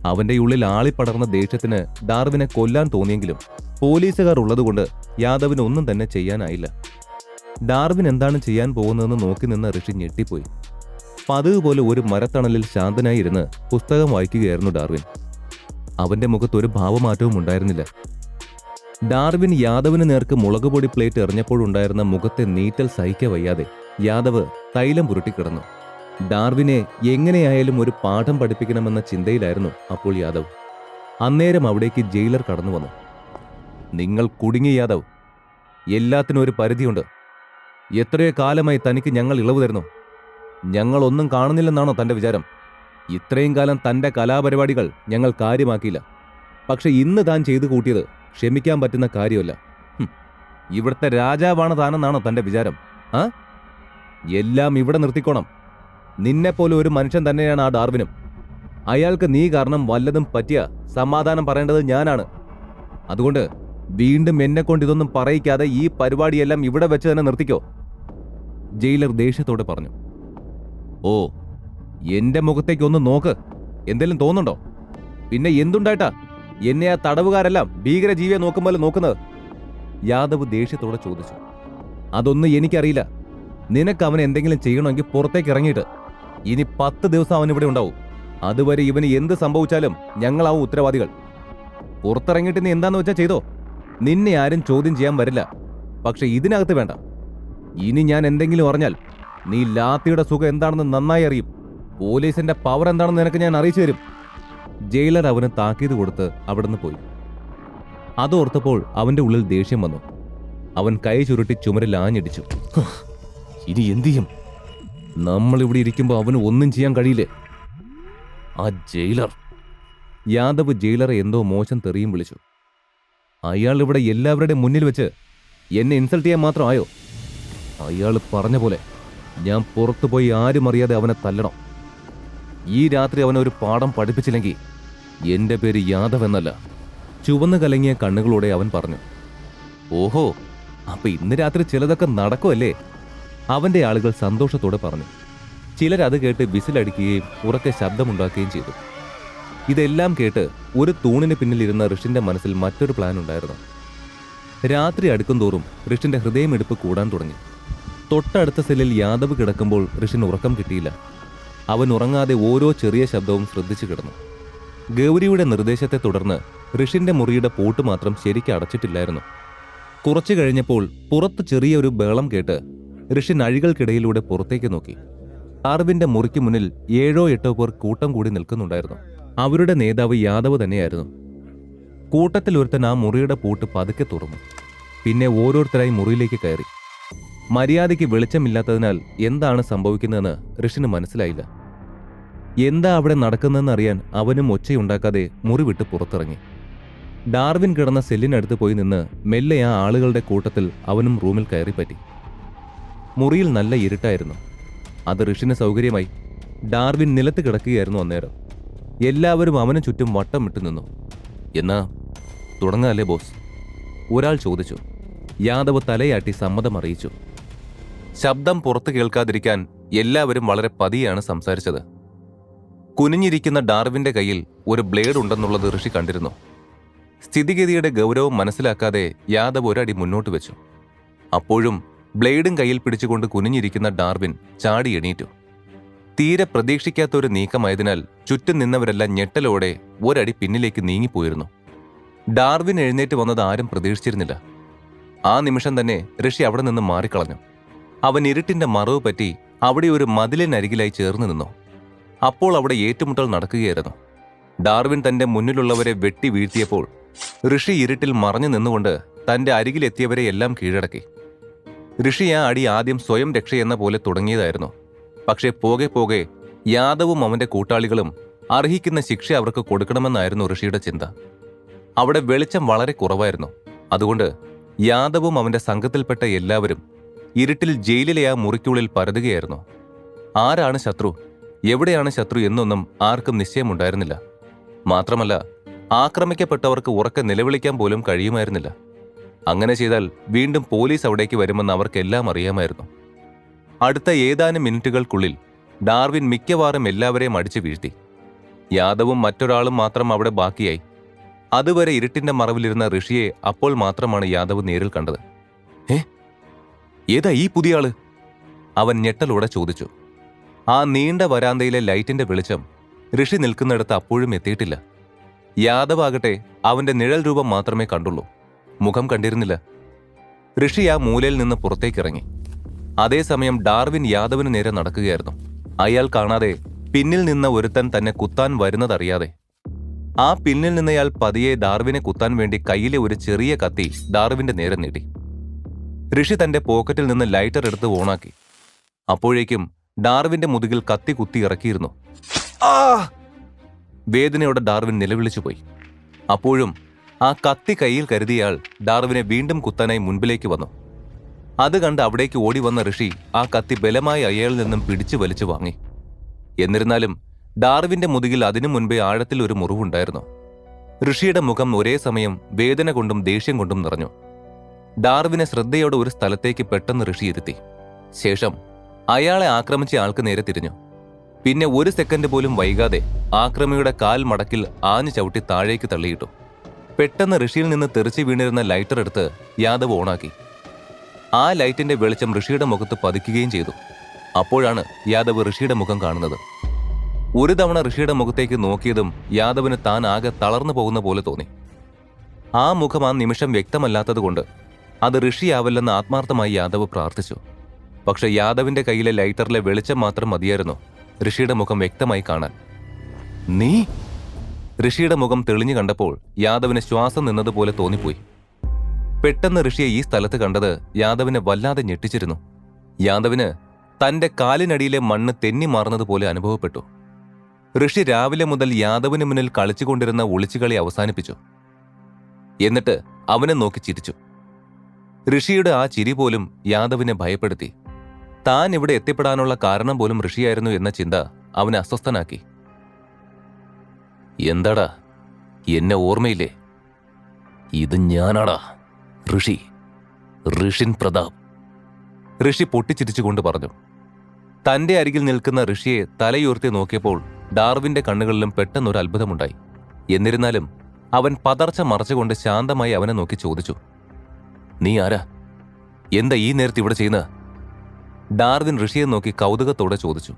അവന്റെ ഉള്ളിൽ ആളിപ്പടർന്ന ദേഷ്യത്തിന് ഡാർവിനെ കൊല്ലാൻ തോന്നിയെങ്കിലും പോലീസുകാർ ഉള്ളതുകൊണ്ട് യാദവിന് ഒന്നും തന്നെ ചെയ്യാനായില്ല. ഡാർവിൻ എന്താണ് ചെയ്യാൻ പോകുന്നതെന്ന് നോക്കി നിന്ന ഋഷി ഞെട്ടിപ്പോയി. പതിവ് പോലെ ഒരു മരത്തണലിൽ ശാന്തനായി ഇരുന്ന് പുസ്തകം വായിക്കുകയായിരുന്നു ഡാർവിൻ. അവന്റെ മുഖത്ത് ഒരു ഭാവമാറ്റവും ഉണ്ടായിരുന്നില്ല. ഡാർവിൻ യാദവിന് നേർക്ക് മുളകുപൊടി പ്ലേറ്റ് എറിഞ്ഞപ്പോഴുണ്ടായിരുന്ന മുഖത്തെ നീറ്റൽ സഹിക്ക വയ്യാതെ യാദവ് തൈലം പുരട്ടിക്കിടന്നു. ഡാർവിനെ എങ്ങനെയായാലും ഒരു പാഠം പഠിപ്പിക്കണമെന്ന ചിന്തയിലായിരുന്നു അപ്പോൾ യാദവ്. അന്നേരം അവിടേക്ക് ജയിലർ കടന്നു വന്നു. നിങ്ങൾ കുടുങ്ങി യാദവ്. എല്ലാത്തിനും ഒരു പരിധിയുണ്ട്. എത്രയോ കാലമായി തനിക്ക് ഞങ്ങൾ ഇളവ് തരുന്നു. ഞങ്ങളൊന്നും കാണുന്നില്ലെന്നാണോ തന്റെ വിചാരം? ഇത്രയും കാലം തന്റെ കലാപരിപാടികൾ ഞങ്ങൾ കാര്യമാക്കിയില്ല. പക്ഷെ ഇന്ന് താൻ ചെയ്തു കൂട്ടിയത് ക്ഷമിക്കാൻ പറ്റുന്ന കാര്യമല്ല. ഇവിടുത്തെ രാജാവാണ് താനെന്നാണോ തന്റെ വിചാരം? എല്ലാം ഇവിടെ നിർത്തിക്കോണം. നിന്നെപ്പോലെ ഒരു മനുഷ്യൻ തന്നെയാണ് ആ ഡാർവിനും. അയാൾക്ക് നീ കാരണം വല്ലതും പറ്റിയ സമാധാനം പറയേണ്ടത് ഞാനാണ്. അതുകൊണ്ട് വീണ്ടും എന്നെക്കൊണ്ട് ഇതൊന്നും പറയിക്കാതെ ഈ പരിപാടിയെല്ലാം ഇവിടെ വെച്ച് തന്നെ നിർത്തിക്കോ, ജയിലർ ദേഷ്യത്തോടെ പറഞ്ഞു. ഓ, എന്റെ മുഖത്തേക്കൊന്ന് നോക്ക്. എന്തെങ്കിലും തോന്നുന്നുണ്ടോ? പിന്നെ എന്തുണ്ടായിട്ടാ എന്നെ ആ തടവുകാരെല്ലാം ഭീകരജീവിയെ നോക്കും പോലെ നോക്കുന്നത്? യാദവ് ദേഷ്യത്തോടെ ചോദിച്ചു. അതൊന്നും എനിക്കറിയില്ല. നിനക്ക് അവൻ എന്തെങ്കിലും ചെയ്യണമെങ്കിൽ പുറത്തേക്ക് ഇറങ്ങിയിട്ട്. ഇനി 10 ദിവസം അവനിവിടെ ഉണ്ടാവും. അതുവരെ ഇവന് എന്ത് സംഭവിച്ചാലും ഞങ്ങളാവും ഉത്തരവാദികൾ. പുറത്തിറങ്ങിയിട്ട് നീ എന്താന്ന് വെച്ചാൽ ചെയ്തോ. നിന്നെ ആരും ചോദ്യം ചെയ്യാൻ വരില്ല. പക്ഷെ ഇതിനകത്ത് വേണ്ട. ഇനി ഞാൻ എന്തെങ്കിലും അറിഞ്ഞാൽ നീ ലാത്തിയുടെ സുഖം എന്താണെന്ന് നന്നായി അറിയും. പോലീസിന്റെ പവർ എന്താണെന്ന് നിനക്ക് ഞാൻ അറിയിച്ചു തരും. ജയിലർ അവന് താക്കീത് കൊടുത്ത് അവിടുന്ന് പോയി. അതോർത്തപ്പോൾ അവന്റെ ഉള്ളിൽ ദേഷ്യം വന്നു. അവൻ കൈ ചുരുട്ടി ചുമരിൽ ആഞ്ഞടിച്ചു. ഇനി എന്തു ചെയ്യും? നമ്മളിവിടെ ഇരിക്കുമ്പോൾ അവന് ഒന്നും ചെയ്യാൻ കഴിയില്ലേ? ആ ജയിലർ. യാദവ് ജയിലറെ എന്തോ മോശം തെറിയും വിളിച്ചു. അയാൾ ഇവിടെ എല്ലാവരുടെയും മുന്നിൽ വെച്ച് എന്നെ ഇൻസൾട്ട് ചെയ്യാൻ മാത്രമായോ? അയാൾ പറഞ്ഞ പോലെ ഞാൻ പുറത്തുപോയി ആരും അറിയാതെ അവനെ തല്ലണം. ഈ രാത്രി അവനെ ഒരു പാഠം പഠിപ്പിച്ചില്ലെങ്കിൽ എന്റെ പേര് യാദവ് എന്നല്ല. ചുവന്നു കലങ്ങിയ കണ്ണുകളോടെ അവൻ പറഞ്ഞു. ഓഹോ, അപ്പൊ ഇന്ന് രാത്രി ചിലതൊക്കെ നടക്കുമല്ലേ? അവന്റെ ആളുകൾ സന്തോഷത്തോടെ പറഞ്ഞു. ചിലരത് കേട്ട് വിസിലടിക്കുകയും ഉറക്കെ ശബ്ദമുണ്ടാക്കുകയും ചെയ്തു. ഇതെല്ലാം കേട്ട് ഒരു തൂണിന് പിന്നിലിരുന്ന ഋഷിന്റെ മനസ്സിൽ മറ്റൊരു പ്ലാൻ ഉണ്ടായിരുന്നു. രാത്രി അടുക്കുംതോറും ഋഷിന്റെ ഹൃദയമിടിപ്പ് കൂടാൻ തുടങ്ങി. തൊട്ടടുത്ത സെല്ലിൽ യാദവ് കിടക്കുമ്പോൾ ഋഷിന് ഉറക്കം കിട്ടിയില്ല. അവൻ ഉറങ്ങാതെ ഓരോ ചെറിയ ശബ്ദവും ശ്രദ്ധിച്ചു കിടന്നു. ഗൗരിയുടെ നിർദ്ദേശത്തെ തുടർന്ന് ഋഷിന്റെ മുറിയുടെ പൂട്ട് മാത്രം ശരിക്ക് അടച്ചിട്ടില്ലായിരുന്നു. കുറച്ചു കഴിഞ്ഞപ്പോൾ പുറത്ത് ചെറിയൊരു ബഹളം കേട്ട് ഋഷിൻ അഴികൾക്കിടയിലൂടെ പുറത്തേക്ക് നോക്കി. ഡാർവിന്റെ മുറിക്ക് മുന്നിൽ 7-8 പേർ കൂട്ടം കൂടി നിൽക്കുന്നുണ്ടായിരുന്നു. അവരുടെ നേതാവ് യാദവ് തന്നെയായിരുന്നു. കൂട്ടത്തിൽ ഒരുത്തൻ ആ മുറിയുടെ പൂട്ട് പതുക്കെ തുറന്നു. പിന്നെ ഓരോരുത്തരായി മുറിയിലേക്ക് കയറി. മര്യാദയ്ക്ക് വെളിച്ചമില്ലാത്തതിനാൽ എന്താണ് സംഭവിക്കുന്നതെന്ന് ഋഷിന് മനസ്സിലായില്ല. എന്താ അവിടെ നടക്കുന്നതെന്ന് അറിയാൻ അവനും ഒച്ചയുണ്ടാക്കാതെ മുറി വിട്ട് പുറത്തിറങ്ങി. ഡാർവിൻ കിടന്ന സെല്ലിനടുത്ത് പോയി നിന്ന് മെല്ലെ ആ ആളുകളുടെ കൂട്ടത്തിൽ അവനും റൂമിൽ കയറിപ്പറ്റി. മുറിയിൽ നല്ല ഇരുട്ടായിരുന്നു. അത് ഋഷിന് സൗകര്യമായി. ഡാർവിൻ നിലത്ത് കിടക്കുകയായിരുന്നു അന്നേരം. എല്ലാവരും അവന് ചുറ്റും വട്ടം വിട്ടു നിന്നു. എന്നാ തുടങ്ങാല്ലേ ബോസ്? ഒരാൾ ചോദിച്ചു. യാദവ് തലയാട്ടി സമ്മതം അറിയിച്ചു. ശബ്ദം പുറത്തു കേൾക്കാതിരിക്കാൻ എല്ലാവരും വളരെ പതിയാണ് സംസാരിച്ചത്. കുനിഞ്ഞിരിക്കുന്ന ഡാർവിന്റെ കയ്യിൽ ഒരു ബ്ലേഡ് ഉണ്ടെന്നുള്ളത് ഋഷി കണ്ടിരുന്നു. സ്ഥിതിഗതിയുടെ ഗൗരവം മനസ്സിലാക്കാതെ യാദവ് ഒരടി മുന്നോട്ട് വെച്ചു. അപ്പോഴും ബ്ലേഡും കയ്യിൽ പിടിച്ചുകൊണ്ട് കുനിഞ്ഞിരിക്കുന്ന ഡാർവിൻ ചാടി എണീറ്റു. തീരെ പ്രതീക്ഷിക്കാത്തൊരു നീക്കമായതിനാൽ ചുറ്റും നിന്നവരെല്ലാം ഞെട്ടലോടെ ഒരടി പിന്നിലേക്ക് നീങ്ങിപ്പോയിരുന്നു. ഡാർവിൻ എഴുന്നേറ്റ് വന്നത് ആരും പ്രതീക്ഷിച്ചിരുന്നില്ല. ആ നിമിഷം തന്നെ ഋഷി അവിടെ നിന്ന് മാറിക്കളഞ്ഞു. അവൻ ഇരുട്ടിന്റെ മറവ് പറ്റി അവിടെ ഒരു മതിലിനരികിലായി ചേർന്ന് നിന്നു. അപ്പോൾ അവിടെ ഏറ്റുമുട്ടൽ നടക്കുകയായിരുന്നു. ഡാർവിൻ തന്റെ മുന്നിലുള്ളവരെ വെട്ടി വീഴ്ത്തിയപ്പോൾ ഋഷി ഇരുട്ടിൽ മറഞ്ഞു നിന്നുകൊണ്ട് തന്റെ അരികിലെത്തിയവരെ എല്ലാം കീഴടക്കി. ഋഷി ആ അടി ആദ്യം സ്വയം രക്ഷയെന്ന പോലെ തുടങ്ങിയതായിരുന്നു. പക്ഷേ പോകെ പോകെ യാദവും അവന്റെ കൂട്ടാളികളും അർഹിക്കുന്ന ശിക്ഷ അവർക്ക് കൊടുക്കണമെന്നായിരുന്നു ഋഷിയുടെ ചിന്ത. അവിടെ വെളിച്ചം വളരെ കുറവായിരുന്നു. അതുകൊണ്ട് യാദവും അവന്റെ സംഘത്തിൽപ്പെട്ട എല്ലാവരും ഇരുട്ടിൽ ജയിലിലെ ആ മുറിക്കുള്ളിൽ പരതുകയായിരുന്നു. ആരാണ് ശത്രു, എവിടെയാണ് ശത്രു എന്നൊന്നും ആർക്കും നിശ്ചയമുണ്ടായിരുന്നില്ല. മാത്രമല്ല ആക്രമിക്കപ്പെട്ടവർക്ക് ഉറക്കെ നിലവിളിക്കാൻ പോലും കഴിയുമായിരുന്നില്ല. അങ്ങനെ ചെയ്താൽ വീണ്ടും പോലീസ് അവിടേക്ക് വരുമെന്ന് അവർക്കെല്ലാം അറിയാമായിരുന്നു. അടുത്ത ഏതാനും മിനിറ്റുകൾക്കുള്ളിൽ ഡാർവിൻ മിക്കവാറും എല്ലാവരെയും അടിച്ചു വീഴ്ത്തി. യാദവും മറ്റൊരാളും മാത്രം അവിടെ ബാക്കിയായി. അതുവരെ ഇരുട്ടിന്റെ മറവിലിരുന്ന ഋഷിയെ അപ്പോൾ മാത്രമാണ് യാദവ് നേരിൽ കണ്ടത്. ഏതാ ഈ പുതിയ ആള്? അവൻ ഞെട്ടലോടെ ചോദിച്ചു. ആ നീണ്ട വരാന്തയിലെ ലൈറ്റിന്റെ വെളിച്ചം ഋഷി നിൽക്കുന്നിടത്ത് അപ്പോഴും എത്തിയിട്ടില്ല. യാദവ് ആകട്ടെ അവന്റെ നിഴൽ രൂപം മാത്രമേ കണ്ടുള്ളൂ, മുഖം കണ്ടിരുന്നില്ല. ഋഷി ആ മൂലയിൽ നിന്ന് പുറത്തേക്കിറങ്ങി. അതേസമയം ഡാർവിൻ യാദവിന് നേരെ നടക്കുകയായിരുന്നു. അയാൾ കാണാതെ പിന്നിൽ നിന്ന ഒരുത്തൻ തന്നെ കുത്താൻ വരുന്നതറിയാതെ ആ പിന്നിൽ നിന്നയാൾ പതിയെ ഡാർവിനെ കുത്താൻ വേണ്ടി കയ്യിലെ ഒരു ചെറിയ കത്തി ഡാർവിന്റെ നേരെ നീട്ടി. ഋഷി തന്റെ പോക്കറ്റിൽ നിന്ന് ലൈറ്റർ എടുത്ത് ഓണാക്കി. അപ്പോഴേക്കും ഡാർവിന്റെ മുതുകിൽ കത്തി കുത്തി ഇറക്കിയിരുന്നു. വേദനയോടെ ഡാർവിൻ നിലവിളിച്ചുപോയി. അപ്പോഴും ആ കത്തി കയ്യിൽ കരുതിയയാൾ ഡാർവിനെ വീണ്ടും കുത്താനായി മുൻപിലേക്ക് വന്നു. അത് കണ്ട് അവിടേക്ക് ഓടി വന്ന ഋഷി ആ കത്തി ബലമായി അയാളിൽ നിന്നും പിടിച്ചു വലിച്ചു വാങ്ങി. എന്നിരുന്നാലും ഡാർവിന്റെ മുതുകിൽ അതിനു മുൻപേ ആഴത്തിൽ ഒരു മുറിവുണ്ടായിരുന്നു. ഋഷിയുടെ മുഖം ഒരേ സമയം വേദന കൊണ്ടും ദേഷ്യം കൊണ്ടും നിറഞ്ഞു. ഡാർവിനെ ശ്രദ്ധയോടെ ഒരു സ്ഥലത്തേക്ക് പെട്ടെന്ന് ഋഷി ഇരുത്തി. ശേഷം അയാളെ ആക്രമിച്ച ആൾക്ക് നേരെ തിരിഞ്ഞു. പിന്നെ ഒരു സെക്കൻഡ് പോലും വൈകാതെ ആക്രമിയുടെ കാൽ മടക്കിൽ ആഞ്ഞു ചവിട്ടി താഴേക്ക് തള്ളിയിട്ടു. പെട്ടെന്ന് ഋഷിയിൽ നിന്ന് തെറിച്ചു വീണിരുന്ന ലൈറ്റർ എടുത്ത് യാദവ് ഓണാക്കി. ആ ലൈറ്റിന്റെ വെളിച്ചം ഋഷിയുടെ മുഖത്ത് പതിക്കുകയും ചെയ്തു. അപ്പോഴാണ് യാദവ് ഋഷിയുടെ മുഖം കാണുന്നത്. ഒരു തവണ ഋഷിയുടെ മുഖത്തേക്ക് നോക്കിയതും യാദവിന് താൻ ആകെ തളർന്നു പോകുന്ന പോലെ തോന്നി. ആ മുഖം ആ നിമിഷം വ്യക്തമല്ലാത്തതുകൊണ്ട് അത് ഋഷിയാവല്ലെന്ന് ആത്മാർത്ഥമായി യാദവ് പ്രാർത്ഥിച്ചു. പക്ഷെ യാദവിന്റെ കയ്യിലെ ലൈറ്ററിലെ വെളിച്ചം മാത്രം മതിയായിരുന്നു ഋഷിയുടെ മുഖം വ്യക്തമായി കാണാൻ. നീ? ഋഷിയുടെ മുഖം തെളിഞ്ഞു കണ്ടപ്പോൾ യാദവിന് ശ്വാസം നിന്നതുപോലെ തോന്നിപ്പോയി. പെട്ടെന്ന് ഋഷിയെ ഈ സ്ഥലത്ത് കണ്ടത് യാദവിനെ വല്ലാതെ ഞെട്ടിച്ചിരുന്നു. യാദവിന് തന്റെ കാലിനടിയിലെ മണ്ണ് തെന്നി മാറുന്നതുപോലെ അനുഭവപ്പെട്ടു. ഋഷി രാവിലെ മുതൽ യാദവിന് മുന്നിൽ കളിച്ചുകൊണ്ടിരുന്ന ഒളിച്ചുകളി അവസാനിപ്പിച്ചു. എന്നിട്ട് അവനെ നോക്കി ചിരിച്ചു. ഋഷിയുടെ ആ ചിരി പോലും യാദവിനെ ഭയപ്പെടുത്തി. താൻ ഇവിടെ എത്തിപ്പെടാനുള്ള കാരണം പോലും ഋഷിയായിരുന്നു എന്ന ചിന്ത അവനെ അസ്വസ്ഥനാക്കി. എന്താടാ, എന്നെ ഓർമ്മയില്ലേ? ഇത് ഞാനാടാ, ഋഷിൻ പ്രതാപ്. ഋഷി പൊട്ടിച്ചിരിച്ചുകൊണ്ട് പറഞ്ഞു. തന്റെ അരികിൽ നിൽക്കുന്ന ഋഷിയെ തലയുയർത്തി നോക്കിയപ്പോൾ ഡാർവിന്റെ കണ്ണുകളിലും പെട്ടെന്നൊരു അത്ഭുതമുണ്ടായി. എന്നിരുന്നാലും അവൻ പതർച്ച മറച്ചുകൊണ്ട് ശാന്തമായി അവനെ നോക്കി ചോദിച്ചു, നീ ആരാ? എന്താ ഈ നേരത്ത് ഇവിടെ ചെയ്യുന്നത്? ഡാർവിൻ ഋഷിയെ നോക്കി കൗതുകത്തോടെ ചോദിച്ചു.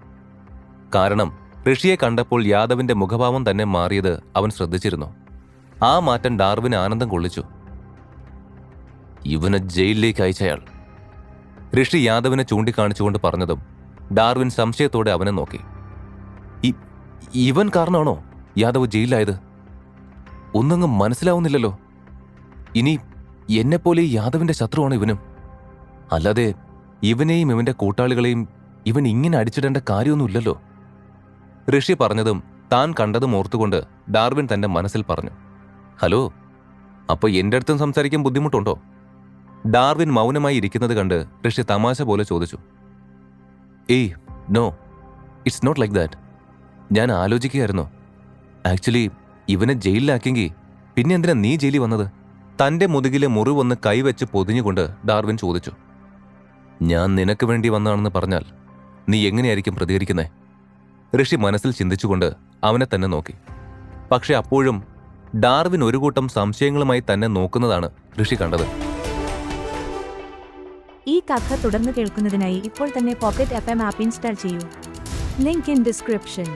കാരണം ഋഷിയെ കണ്ടപ്പോൾ യാദവിന്റെ മുഖഭാവം തന്നെ മാറിയത് അവൻ ശ്രദ്ധിച്ചിരുന്നു. ആ മാറ്റം ഡാർവിന് ആനന്ദം കൊള്ളിച്ചു. ഇവനെ ജയിലിലേക്ക് അയച്ചയാൾ, ഋഷി യാദവിനെ ചൂണ്ടിക്കാണിച്ചുകൊണ്ട് പറഞ്ഞതും ഡാർവിൻ സംശയത്തോടെ അവനെ നോക്കി. ഇവൻ കാരണമാണോ യാദവ് ജയിലിലായത്? ഒന്നങ്ങ് മനസ്സിലാവുന്നില്ലല്ലോ. ഇനി എന്നെപ്പോലെ യാദവിന്റെ ശത്രുവാണ് ഇവനും. അല്ലാതെ ഇവനെയും ഇവന്റെ കൂട്ടാളികളെയും ഇവൻ ഇങ്ങനെ അടിച്ചിടേണ്ട കാര്യമൊന്നുമില്ലല്ലോ. ഋഷി പറഞ്ഞതും താൻ കണ്ടതും ഓർത്തുകൊണ്ട് ഡാർവിൻ തന്റെ മനസ്സിൽ പറഞ്ഞു. ഹലോ, അപ്പൊ എന്റെ അടുത്തും സംസാരിക്കാൻ ബുദ്ധിമുട്ടുണ്ടോ? ഡാർവിൻ മൗനമായി ഇരിക്കുന്നത് കണ്ട് ഋഷി തമാശ പോലെ ചോദിച്ചു. ഏയ് no, it's not like that. ഞാൻ ആലോചിക്കുകയായിരുന്നു, ആക്ച്വലി ഇവനെ ജയിലിലാക്കിയെങ്കിൽ പിന്നെ എന്തിനാ നീ ജയിലിൽ വന്നത്? തന്റെ മുതുകിലെ മുറിവൊന്ന് കൈവച്ച് പൊതിഞ്ഞുകൊണ്ട് ഡാർവിൻ ചോദിച്ചു. ഞാൻ നിനക്ക് വേണ്ടി വന്നതാണെന്ന് പറഞ്ഞാൽ നീ എങ്ങനെയായിരിക്കും പ്രതികരിക്കുന്നേ? ഋഷി മനസ്സിൽ ചിന്തിച്ചുകൊണ്ട് അവനെ തന്നെ നോക്കി. പക്ഷെ അപ്പോഴും ഡാർവിൻ ഒരു കൂട്ടം സംശയങ്ങളുമായി തന്നെ നോക്കുന്നതാണ് ഋഷി കണ്ടത്. ഈ കഥ തുടർന്ന് കേൾക്കുന്നതിനായി ഇപ്പോൾ തന്നെ പോക്കറ്റ് FM ആപ്പ് ഇൻസ്റ്റാൾ ചെയ്യൂ. Link in description.